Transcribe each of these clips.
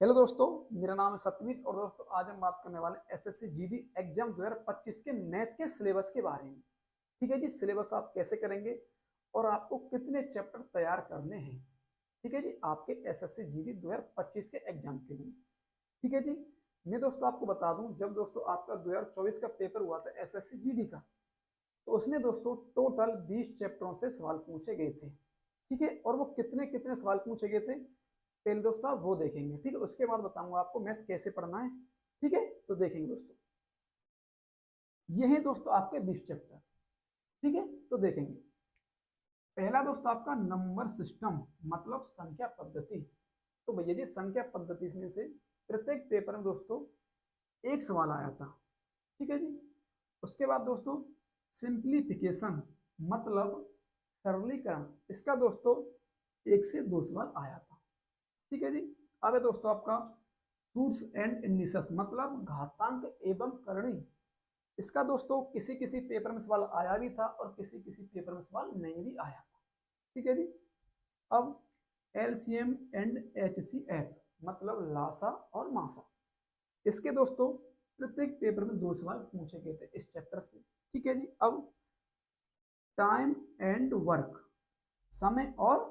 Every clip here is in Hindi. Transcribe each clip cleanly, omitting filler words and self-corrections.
हेलो दोस्तों, मेरा नाम है सतवीर और दोस्तों आज हम बात करने वाले एसएससी जीडी एग्जाम 2025 के मैथ के सिलेबस के बारे में। ठीक है जी, सिलेबस आप कैसे करेंगे और आपको कितने चैप्टर तैयार करने हैं। ठीक है जी, आपके एसएससी जीडी 2025 के एग्जाम के लिए। ठीक है जी, मैं दोस्तों आपको बता दूं, जब दोस्तों आपका 2024 का पेपर हुआ था एसएससी जीडी का, तो उसमें दोस्तों टोटल 20 चैप्टरों से सवाल पूछे गए थे। ठीक है, और वो कितने कितने सवाल पूछे गए थे पहले दोस्तों आप वो देखेंगे। ठीक है, उसके बाद बताऊंगा आपको मैथ कैसे पढ़ना है। ठीक है, तो देखेंगे दोस्तों, ये है दोस्तों आपके 20 चैप्टर। ठीक है, तो देखेंगे पहला दोस्तों आपका नंबर सिस्टम मतलब संख्या पद्धति। तो भैया जी संख्या पद्धति में से प्रत्येक पेपर में दोस्तों एक सवाल आया था। ठीक है जी, उसके बाद दोस्तों सिंप्लीफिकेशन मतलब सरलीकरण, इसका दोस्तों 1 से 2 सवाल आया था। ठीक है जी, अब है दोस्तों आपका फ्रूट्स एंड इंडिसेस मतलब घातांक एवं करणी, इसका दोस्तों किसी किसी पेपर में सवाल आया भी था और किसी किसी पेपर में सवाल नहीं भी आया था। ठीक है जी, अब एलसीएम एंड एचसीएफ मतलब लासा और मासा, इसके दोस्तों प्रत्येक पेपर में 2 सवाल पूछे गए थे इस चैप्टर से। ठीक है जी, अब टाइम एंड वर्क समय और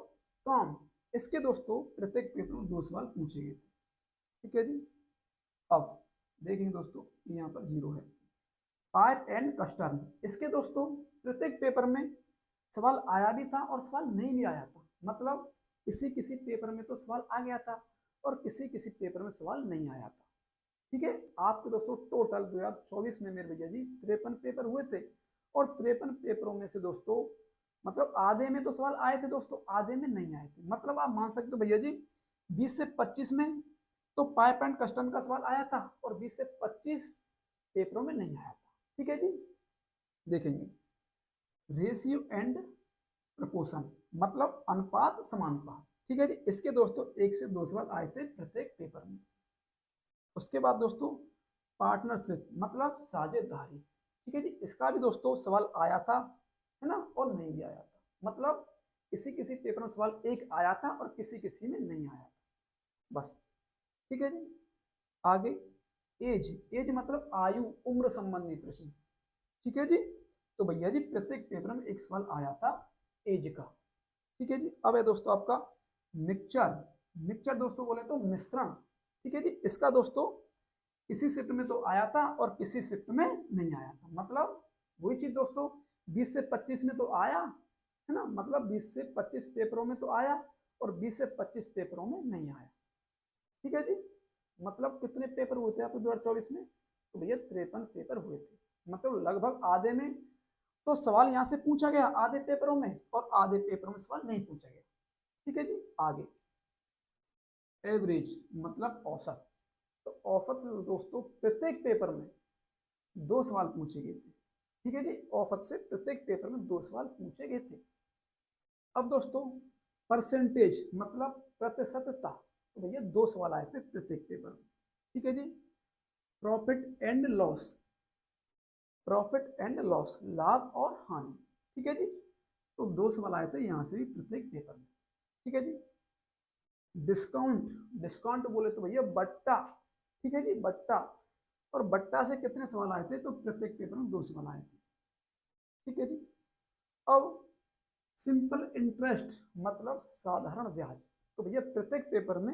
काम, इसके दोस्तों प्रत्येक पेपर में 2 सवाल पूछे गए थे। ठीक है जी, अब देखेंगे दोस्तों यहाँ पर 0 है। पाइप एंड कस्टर्न, इसके दोस्तों प्रत्येक पेपर में सवाल आया भी था और सवाल नहीं भी आया था, मतलब किसी किसी पेपर में तो सवाल आ गया था और किसी किसी पेपर में सवाल नहीं आया था। ठीक है, आपके दोस्तों टोटल 2024 में मेरे भैया जी 53 पेपर हुए थे और 53 पेपरों में से दोस्तों मतलब आधे में तो सवाल आए थे दोस्तों, आधे में नहीं आए थे। मतलब आप मान सकते हो भैया जी 20 से 25 में तो पाइप एंड कस्टर्न का सवाल आया था और 20 से 25 पेपरों में नहीं आया था। ठीक है जी, देखेंगे रेशियो एंड प्रपोर्शन मतलब अनुपात समानुपात। ठीक है जी, इसके दोस्तों 1 से 2 सवाल आए थे प्रत्येक पेपर में। उसके बाद दोस्तों पार्टनरशिप मतलब साझेदारी। ठीक है जी, इसका भी दोस्तों सवाल आया था, है ना, और नहीं भी आया था। मतलब किसी किसी पेपर में सवाल एक आया था और किसी किसी में नहीं आया था, बस। ठीक है जी, आगे एज, एज मतलब आयु उम्र संबंधी प्रश्न। ठीक है जी, तो भैया जी प्रत्येक पेपर में एक सवाल आया था एज का। ठीक है जी, अब है दोस्तों आपका मिक्सचर, मिक्सचर दोस्तों बोले तो मिश्रण। ठीक है जी, इसका दोस्तों किसी शिफ्ट में तो आया था और किसी शिफ्ट में नहीं आया था। मतलब वही चीज दोस्तों 20 से 25 में तो आया, है ना, मतलब 20 से 25 पेपरों में तो आया और 20 से 25 पेपरों में नहीं आया। ठीक है जी, मतलब कितने पेपर हुए थे आपके 2024 में, तो भैया 53 पेपर हुए थे। मतलब लगभग आधे में तो सवाल यहाँ से पूछा गया आधे पेपरों में और आधे पेपरों में सवाल नहीं पूछा गया। ठीक है जी, आगे एवरेज मतलब औसत। तो औसत से दोस्तों प्रत्येक पेपर में 2 सवाल पूछे गए थे। ठीक है जी, औसत से प्रत्येक पेपर में 2 सवाल पूछे गए थे। अब दोस्तों परसेंटेज मतलब प्रतिशतता, तो भैया 2 सवाल आए थे प्रत्येक पेपर में। ठीक है जी, profit and loss, profit and loss लाभ और हानि। ठीक है जी, तो 2 सवाल आए थे यहाँ से भी प्रत्येक पेपर में। ठीक है जी, डिस्काउंट, डिस्काउंट बोले तो भैया बट्टा। ठीक है जी, बट्टा, और बट्टा से कितने सवाल आए थे, तो प्रत्येक पेपर में 2 सवाल आए थे। ठीक है जी, अब सिंपल इंटरेस्ट मतलब साधारण ब्याज, तो भैया प्रत्येक पेपर में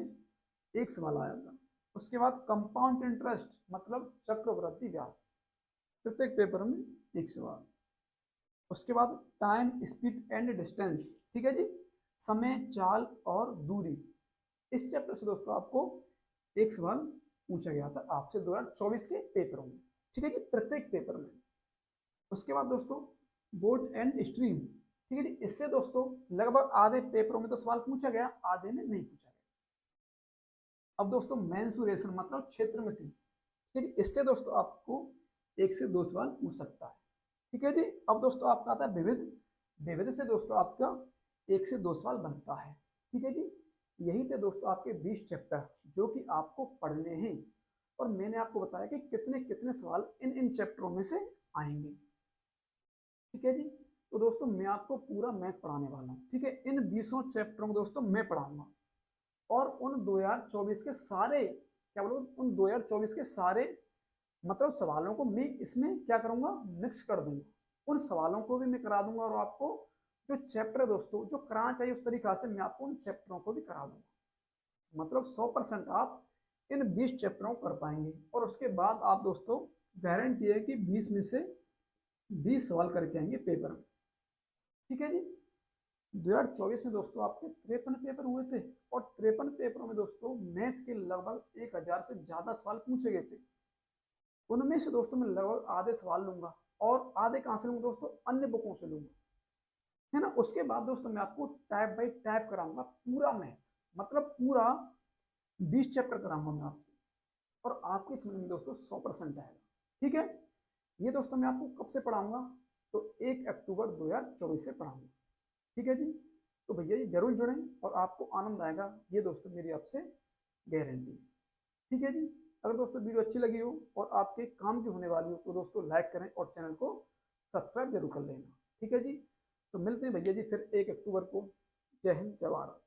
एक सवाल आया था। उसके बाद कंपाउंड इंटरेस्ट मतलब चक्रवृद्धि ब्याज, प्रत्येक पेपर में एक सवाल। उसके बाद टाइम स्पीड एंड डिस्टेंस, ठीक है जी, समय चाल और दूरी, इस चैप्टर से दोस्तों आपको एक सवाल पूछा गया था आपसे 2024 के पेपरों में। ठीक है जी, प्रत्येक पेपर में। उसके बाद दोस्तों बोट एंड स्ट्रीम, ठीक है जी, इससे दोस्तों लगभग आधे पेपरों में तो सवाल पूछा गया, आधे में नहीं पूछा गया। अब दोस्तों मेंसुरेशन मतलब क्षेत्र में थी। ठीक है जी, इससे दोस्तों आपको 1 से 2 सवाल पूछ सकता है। ठीक है जी, अब दोस्तों आपका आता है विविध, विविध से दोस्तों आपका 1 से 2 सवाल बनता है। ठीक है जी, यही थे दोस्तों आपके 20 चैप्टर जो कि आपको पढ़ने हैं और मैंने आपको बताया कि कितने कितने सवाल इन इन चैप्टरों में से आएंगे। ठीक है जी, तो दोस्तों मैं आपको पूरा मैथ पढ़ाने वाला हूँ। ठीक है, इन 20 चैप्टरों को दोस्तों मैं पढ़ाऊंगा और उन 2024 के सारे, क्या बोलो, उन 2024 के सारे मतलब सवालों को मैं इसमें क्या करूंगा, मिक्स कर दूंगा। उन सवालों को भी मैं करा दूंगा और आपको जो चैप्टर है दोस्तों जो कराना चाहिए उस तरीका से मैं आपको उन चैप्टरों को भी करा दूंगा। मतलब 100% आप इन 20 चैप्टरों को कर पाएंगे। और उसके बाद आप दोस्तों गारंटी है कि 20 में से 20 सवाल करके आएंगे पेपर में। ठीक है जी। 2024 में दोस्तों आपके 53 पेपर हुए थे और 53 पेपरों में दोस्तों मैथ के लगभग 1000 से ज्यादा सवाल पूछे गए थे। उनमें से दोस्तों मैं लगभग आधे सवाल लूंगा और आधे कहां से लूंगा दोस्तों, अन्य बुकों से लूंगा, है ना। उसके बाद दोस्तों मैं आपको टाइप बाई टाइप कराऊंगा पूरा मैथ, मतलब पूरा 20 चैप्टर कराऊंगा मैं आपको, और आपके समझ में दोस्तों 100% आएगा। ठीक है। ये दोस्तों मैं आपको कब से पढ़ाऊंगा, तो 1 अक्टूबर 2024 से पढ़ाऊंगा। ठीक है जी। तो भैया जी जरूर जुड़ें और आपको आनंद आएगा, ये दोस्तों मेरी आपसे गारंटी। ठीक है जी। अगर दोस्तों वीडियो अच्छी लगी हो और आपके काम की होने वाली हो तो दोस्तों लाइक करें और चैनल को सब्सक्राइब जरूर कर लेना। ठीक है जी। तो मिलते हैं भैया जी फिर 1 अक्टूबर को। जय हिंद, जय भारत।